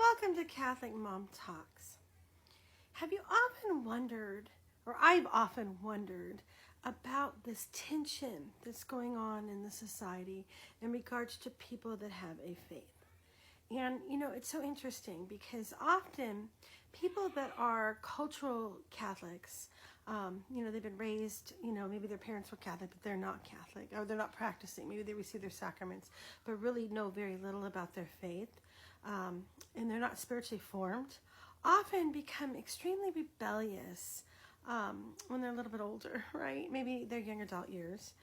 Welcome to Catholic Mom Talks. Have you often wondered, or I've often wondered, about this tension that's going on in the society in regards to people that have a faith? And, it's so interesting because often people that are cultural Catholics, they've been raised, maybe their parents were Catholic, but they're not Catholic, or they're not practicing. Maybe they receive their sacraments, but really know very little about their faith, and they're not spiritually formed, often become extremely rebellious when they're a little bit older, right? Maybe their young adult years.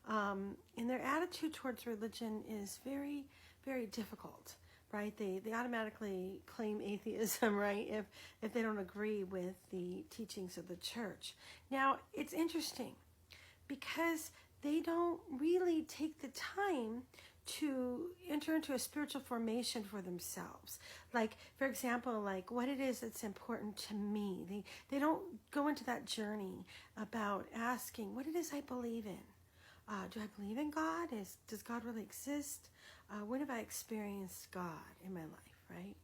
And their attitude towards religion is very, very difficult, right? They automatically claim atheism, right? If they don't agree with the teachings of the church. Now, it's interesting because they don't really take the time to enter into a spiritual formation for themselves. Like, for example, like what it is that's important to me. They don't go into that journey about asking what it is I believe in. Do I believe in God? Does God really exist? When have I experienced God in my life, right?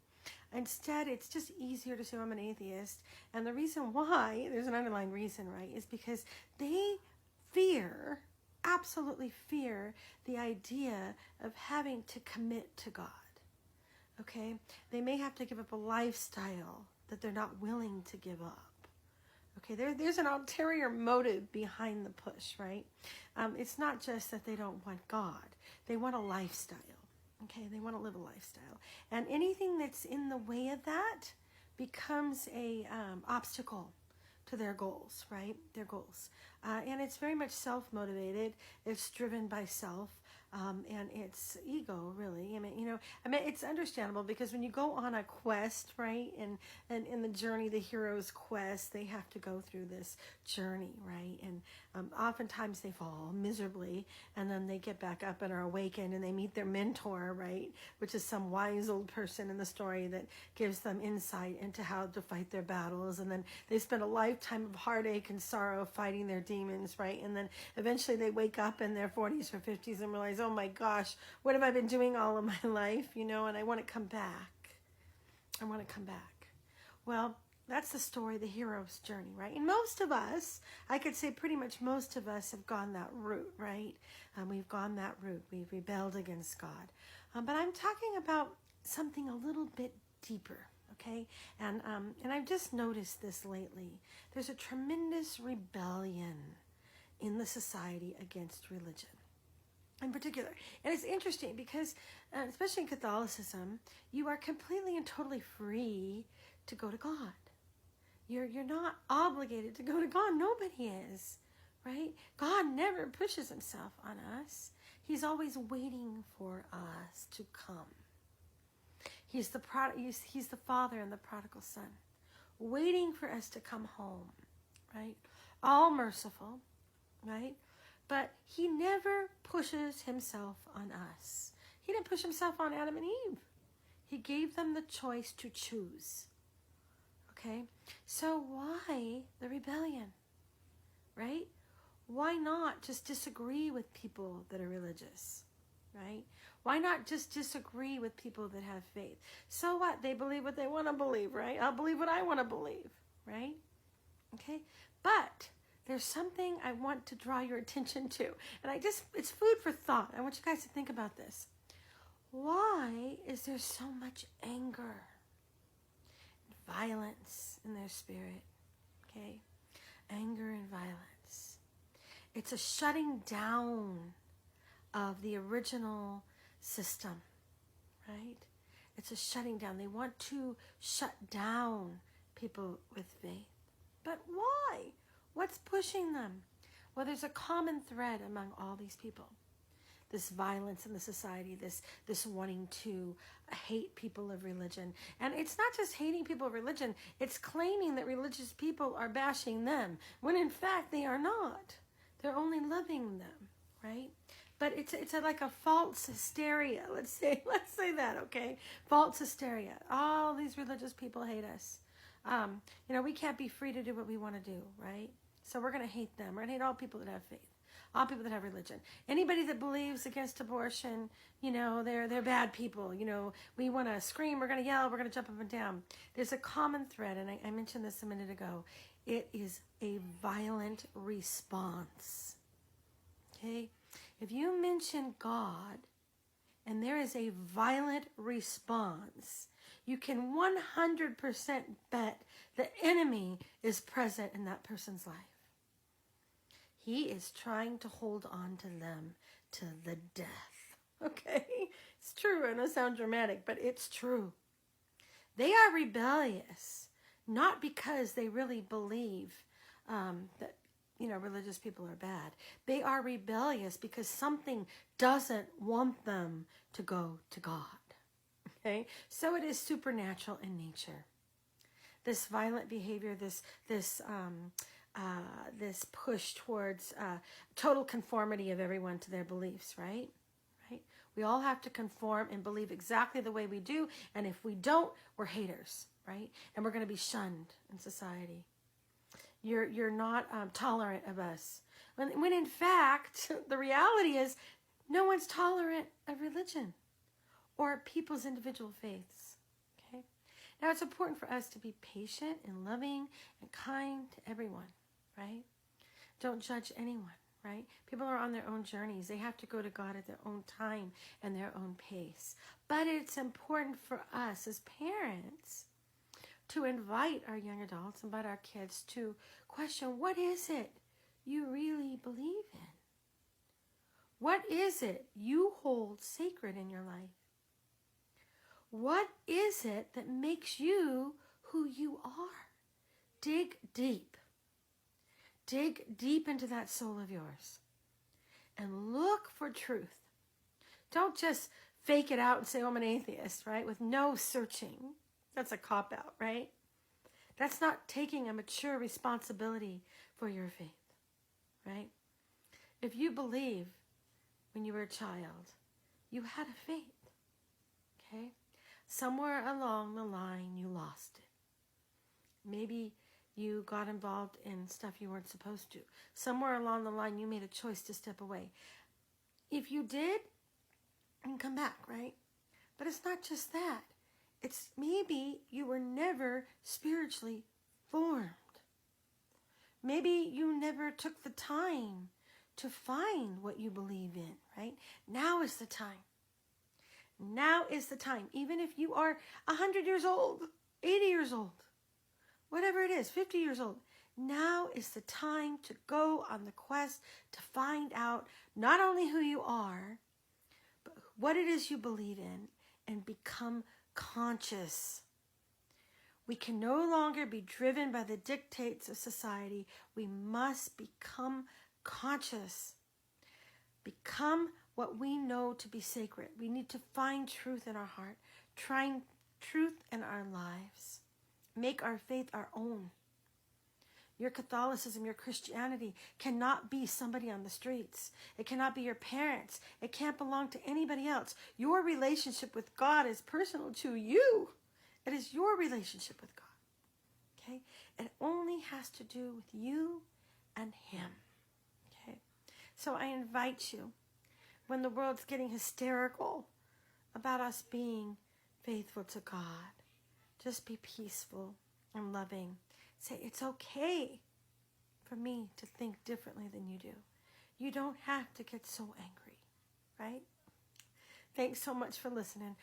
Instead, it's just easier to say I'm an atheist. And the reason why, there's an underlying reason, right, is because they absolutely fear the idea of having to commit to God, okay? They may have to give up a lifestyle that they're not willing to give up. Okay, there's an ulterior motive behind the push, right? It's not just that they don't want God. They want a lifestyle, okay? They want to live a lifestyle. And anything that's in the way of that becomes a obstacle to their goals, right? Their goals. And it's very much self-motivated. It's driven by self. And it's ego, really. I mean, it's understandable because when you go on a quest, right, and in the journey, the hero's quest, they have to go through this journey, right? And oftentimes they fall miserably, and then they get back up and are awakened, and they meet their mentor, right, which is some wise old person in the story that gives them insight into how to fight their battles, and then they spend a lifetime of heartache and sorrow fighting their demons, right? And then eventually they wake up in their 40s or 50s and realize, oh my gosh, what have I been doing all of my life, and I want to come back. I want to come back. Well, that's the story, the hero's journey, right? And most of us, I could say pretty much most of us have gone that route, right? We've gone that route. We've rebelled against God. But I'm talking about something a little bit deeper, okay? And I've just noticed this lately. There's a tremendous rebellion in the society against religion in particular. And it's interesting because, especially in Catholicism, you are completely and totally free to go to God. You're not obligated to go to God. Nobody is, right? God never pushes himself on us. He's always waiting for us to come. He's the father and the prodigal son, waiting for us to come home, right? All merciful, right? But he never pushes himself on us. He didn't push himself on Adam and Eve. He gave them the choice to choose. Okay? So why the rebellion? Right? Why not just disagree with people that are religious? Right? Why not just disagree with people that have faith? So what? They believe what they want to believe, right? I'll believe what I want to believe, right? Okay? But there's something I want to draw your attention to. And it's food for thought. I want you guys to think about this. Why is there so much anger and violence in their spirit? Okay? Anger and violence. It's a shutting down of the original system, right? It's a shutting down. They want to shut down people with faith. But why? What's pushing them? Well, there's a common thread among all these people. This violence in the society, this wanting to hate people of religion. And it's not just hating people of religion, it's claiming that religious people are bashing them, when in fact they are not. They're only loving them, right? But it's like a false hysteria. Let's say that, okay? False hysteria. All these religious people hate us. We can't be free to do what we want to do, right? So we're going to hate them. We're going to hate all people that have faith. All people that have religion. Anybody that believes against abortion, they're bad people. We want to scream, we're going to yell, we're going to jump up and down. There's a common thread, and I mentioned this a minute ago. It is a violent response. Okay? If you mention God and there is a violent response, you can 100% bet the enemy is present in that person's life. He is trying to hold on to them to the death. Okay? It's true. I know it sounds dramatic, but it's true. They are rebellious, not because they really believe that, religious people are bad. They are rebellious because something doesn't want them to go to God. Okay? So it is supernatural in nature. This violent behavior, this push towards total conformity of everyone to their beliefs, right? Right? We all have to conform and believe exactly the way we do, and if we don't, we're haters, right? And we're going to be shunned in society. You're not tolerant of us. When in fact, the reality is no one's tolerant of religion or people's individual faiths. Okay? Now, it's important for us to be patient and loving and kind to everyone, right? Don't judge anyone, right? People are on their own journeys. They have to go to God at their own time and their own pace. But it's important for us as parents to invite our young adults, invite our kids to question, what is it you really believe in? What is it you hold sacred in your life? What is it that makes you who you are? Dig deep. Dig deep into that soul of yours and look for truth. Don't just fake it out and say, oh, I'm an atheist, right? With no searching. That's a cop-out, right? That's not taking a mature responsibility for your faith, right? If you believe when you were a child, you had a faith, okay? Somewhere along the line, you lost it. Maybe you got involved in stuff you weren't supposed to. Somewhere along the line, you made a choice to step away. If you did, you can come back, right? But it's not just that. It's maybe you were never spiritually formed. Maybe you never took the time to find what you believe in, right? Now is the time. Now is the time. Even if you are 100 years old, 80 years old, whatever it is, 50 years old, now is the time to go on the quest to find out not only who you are, but what it is you believe in, and become conscious. We can no longer be driven by the dictates of society. We must become conscious. Become what we know to be sacred. We need to find truth in our heart, find truth in our lives. Make our faith our own. Your Catholicism, your Christianity cannot be somebody on the streets. It cannot be your parents. It can't belong to anybody else. Your relationship with God is personal to you. It is your relationship with God. Okay? It only has to do with you and Him. Okay? So I invite you, when the world's getting hysterical about us being faithful to God, just be peaceful and loving. Say, it's okay for me to think differently than you do. You don't have to get so angry, right? Thanks so much for listening.